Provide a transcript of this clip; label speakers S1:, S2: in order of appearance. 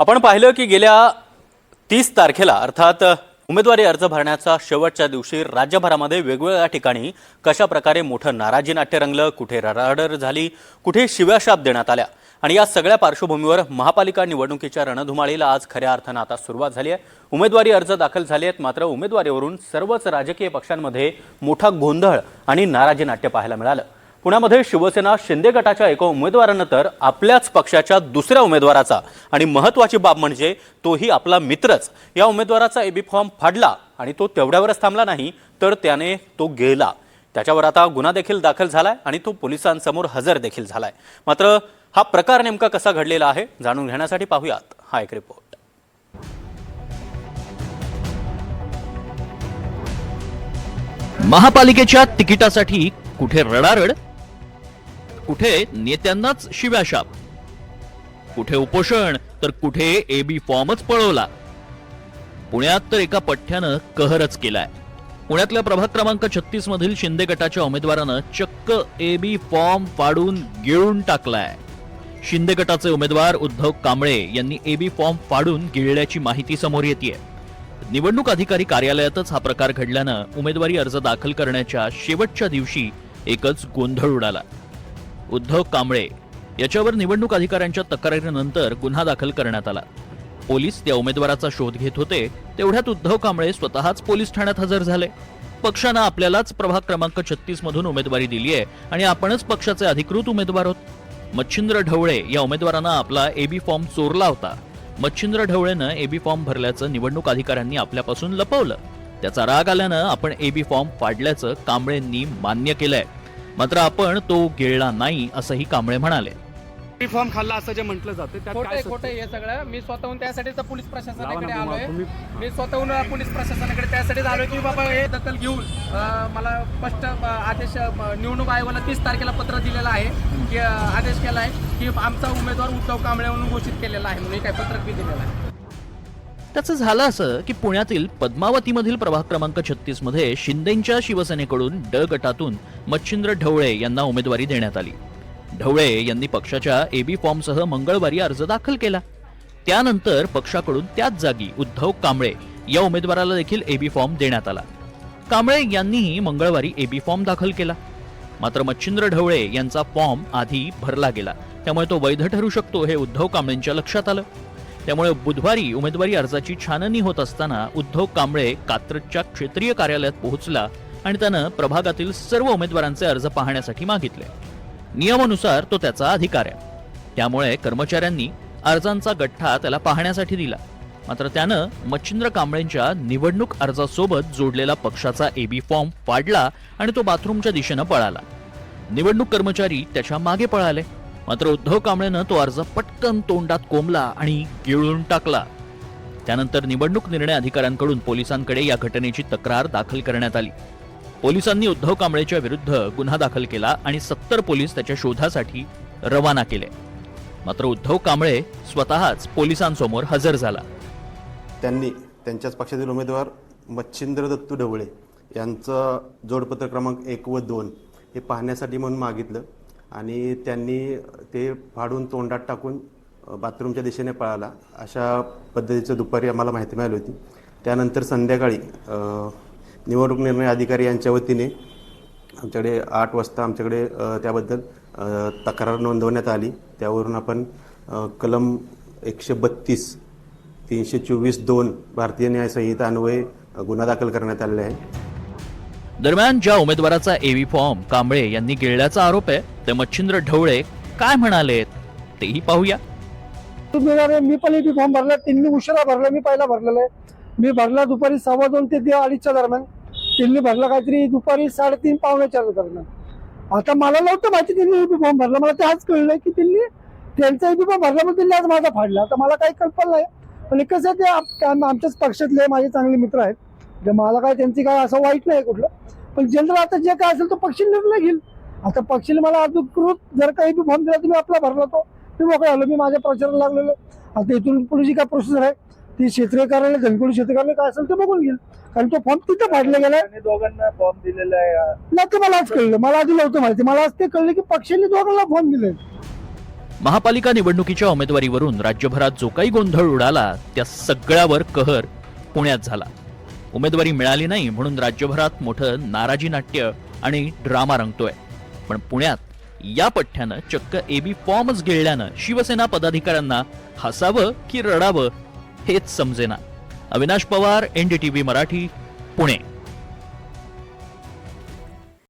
S1: आपण पाहिलं की गेल्या 30 तारखेला अर्थात उमेदवारी अर्ज भरण्याचा शेवटच्या दिवशी राज्यभरामध्ये वेगवेगळ्या ठिकाणी कशा प्रकारे मोठं नाराजी नाट्य रंगलं, कुठे रडारड झाली, कुठे शिव्याशाप देण्यात आल्या आणि या सगळ्या पार्श्वभूमीवर महापालिका निवडणुकीच्या रणधुमाळीला आज खऱ्या अर्थानं आता सुरुवात झाली आहे। उमेदवारी अर्ज दाखल झाले आहेत, मात्र उमेदवारीवरून सर्वच राजकीय पक्षांमध्ये मोठा गोंधळ आणि नाराजी नाट्य पाहायला मिळालं। पुण्यामध्ये शिवसेना शिंदे गटाच्या एका उमेदवारानं तर आपल्याच पक्षाच्या दुसऱ्या उमेदवाराचा आणि महत्त्वाची बाब म्हणजे तोही आपला मित्रच या उमेदवाराचा एबी फॉर्म फाडला आणि तो तेवढ्यावरच थांबला नाही तर त्याने तो गेला। त्याच्यावर आता गुन्हा देखील दाखल झालाय आणि तो पोलिसांसमोर हजर देखील झालाय। मात्र हा प्रकार नेमका कसा घडलेला आहे जाणून घेण्यासाठी पाहूयात हा एक रिपोर्ट।
S2: महापालिकेच्या तिकिटासाठी कुठे रडारड, कुठे नेत्यांनाच शिव्याशाप, कुठे उपोषण तर कुठे एबी फॉर्मच पळवला। पुण्यात तर एका पठ्ठ्यानं कहरच केलाय। पुण्यातल्या प्रभाग क्रमांक 36 मधील शिंदे गटाच्या उमेदवारानं चक्क एबी फॉर्म फाडून गिळून टाकलाय। शिंदे गटाचे उमेदवार उद्धव कांबळे यांनी एबी फॉर्म फाडून गिळल्याची माहिती समोर येतेय। निवडणूक अधिकारी कार्यालयातच हा प्रकार घडल्यानं उमेदवारी अर्ज दाखल करण्याच्या शेवटच्या दिवशी एकच गोंधळ उडाला। उद्धव कांबळे याच्यावर निवडणूक अधिकाऱ्यांच्या तक्रारीनंतर गुन्हा दाखल करण्यात आला। पोलीस त्या उमेदवाराचा शोध घेत होते, तेवढ्यात उद्धव कांबळे स्वतःच पोलीस ठाण्यात हजर झाले। पक्षानं आपल्यालाच प्रभाग क्रमांक 36 मधून उमेदवारी दिली आहे आणि आपणच पक्षाचे अधिकृत उमेदवार आहोत। मच्छिंद्र ढवळे या उमेदवारानं आपला एबी फॉर्म चोरला होता। मच्छिंद्र ढवळेनं एबी फॉर्म भरल्याचं निवडणूक अधिकाऱ्यांनी आपल्यापासून लपवलं। त्याचा राग आल्यानं आपण एबी फॉर्म फाडल्याचं कांबळेंनी मान्य केलंय। मात्र आपण तो गिळला नाही असंही कांबळे म्हणाले।
S3: एबी फॉर्म खाल्ला असं जे म्हटलं जातं त्यात काय
S4: खोटं हे सगळं। मी स्वतःहून त्यासाठीच पोलीस प्रशासनाकडे आलोय। मी स्वतःहून पोलीस प्रशासनाकडे त्यासाठीच आलोय की बाबा हे दखल घेऊन मला स्पष्ट आदेश निवडणूक आयोगाला 30 तारखेला पत्र दिलेलं आहे की आदेश केला आहे की आमचा उमेदवार उद्धव कांबळे म्हणून घोषित केलेला आहे म्हणून काही पत्रक बी दिलेलं आहे।
S2: त्याचं झालं असं की पुण्यातील पद्मावतीमधील प्रभाग क्रमांक 36 मध्ये शिंदेंच्या शिवसेनेकडून ड गटातून मच्छिंद्र ढवळे यांना उमेदवारी देण्यात आली। ढवळे यांनी पक्षाच्या एबी फॉर्मसह मंगळवारी अर्ज दाखल केला। त्यानंतर पक्षाकडून त्याच जागी उद्धव कांबळे या उमेदवाराला देखील एबी फॉर्म देण्यात आला। कांबळे यांनीही मंगळवारी एबी फॉर्म दाखल केला। मात्र मच्छिंद्र ढवळे यांचा फॉर्म आधी भरला गेला, त्यामुळे तो वैध ठरू शकतो हे उद्धव कांबळेंच्या लक्षात आलं। त्यामुळे बुधवारी उमेदवारी अर्जाची छाननी होत असताना उद्धव कांबळे कात्रजच्या क्षेत्रीय कार्यालयात पोहोचला आणि त्यानं प्रभागातील सर्व उमेदवारांचे अर्ज पाहण्यासाठी मागितले। नियमानुसार तो त्याचा अधिकार आहे, त्यामुळे कर्मचाऱ्यांनी अर्जांचा गठ्ठा त्याला पाहण्यासाठी दिला। मात्र त्यानं मच्छिंद्र कांबळेंच्या निवडणूक अर्जासोबत जोडलेला पक्षाचा एबी फॉर्म फाडला आणि तो बाथरूमच्या दिशेनं पळाला। निवडणूक कर्मचारी त्याच्या मागे पळाले, मात्र उद्धव कांबळेनं तो अर्ज पटकन तोंडात कोंबला आणि गिळून टाकला। त्यानंतर निवडणूक निर्णय अधिकाऱ्यांकडून पोलिसांकडे या घटनेची तक्रार दाखल करण्यात आली। पोलिसांनी उद्धव कांबळेच्या विरुद्ध गुन्हा दाखल केला आणि 70 पोलीस त्याच्या शोधासाठी रवाना केले। मात्र उद्धव कांबळे स्वतःच पोलिसांसमोर हजर झाला।
S5: त्यांनी त्यांच्याच पक्षातील उमेदवार मच्छिंद्र दत्तू ढवळे यांचं जोडपत्र क्रमांक 1 व 2 हे पाहण्यासाठी म्हणून मागितलं आणि त्यांनी ते फाडून तोंडात टाकून बाथरूमच्या दिशेने पळाला। अशा पद्धतीचं दुपारी आम्हाला माहिती मिळाली होती। त्यानंतर संध्याकाळी निवडणूक निर्णय अधिकारी यांच्या वतीने आमच्याकडे 8 वाजता आमच्याकडे त्याबद्दल तक्रार नोंदवण्यात आली। त्यावरून आपण कलम 132, 324(2) भारतीय न्याय संहिता अन्वये गुन्हा दाखल करण्यात आलेला आहे।
S2: दरम्यान ज्या उमेदवाराचा एबी फॉर्म कांबळे यांनी गिळल्याचा आरोप आहे ते मच्छिंद्र ढवळे काय म्हणाले तेही पाहूया।
S6: मी पण एबी फॉर्म भरला, त्यांनी उशिरा भरला, मी पहिला भरलेला आहे। मी भरला दुपारी 2:15 ते 2:30 दरम्यान, त्यांनी भरला काहीतरी दुपारी 3:30 पावणे 4 दरम्यान। आता मला नव्हतं माहिती त्यांनी एबी फॉर्म भरला, मला ते आज कळलं की त्यांनी त्यांचा एबी फॉर्म भरला पण त्यांनी आज माझा फाडला। आता मला काही कल्पना नाही, पण कसं ते आमच्याच पक्षातले माझे चांगले मित्र आहेत, जे मला काय त्यांची काय असं वाईट नाही कुठलं, पण जनरल आता जे काय असेल तो पक्ष निर्णय घेईल। आता पक्षाने मला अधिकृत जर काही एबी फॉर्म दिला तर मी आपला भरला, तो मी मोकळा आलो, मी माझ्या प्रचाराला लागलेलो। आता इथून पुढे जी काय प्रोसेस आहे ती क्षेत्रीय कार्यालय धनकोडी क्षेत्रीय कार्यालय काय असेल ते बघून घेईल, कारण तो फॉर्म तिथं फाडला गेलाय।
S4: दोघांना फॉर्म दिलेला आहे
S6: नाही ते मला आज कळलं, मला आधी नव्हतं माहिती, मला आज ते कळलं की पक्षाने दोघांना फॉर्म दिले।
S2: महापालिका निवडणुकीच्या उमेदवारीवरून राज्यभरात जो काही गोंधळ उडाला त्या सगळ्यावर कहर पुण्यात झाला. उमेदवारी मिळाली नाही म्हणून राज्यभरात मोठं नाराजी नाट्य आणि ड्रामा रंगतोय. पण पुण्यात या पठ्ठ्यानं चक्क एबी फॉर्मच गिळल्यानं शिवसेना पदाधिकाऱ्यांना हसावं की रडावं हेच समजेना. अविनाश पवार, NDTV मराठी, पुणे.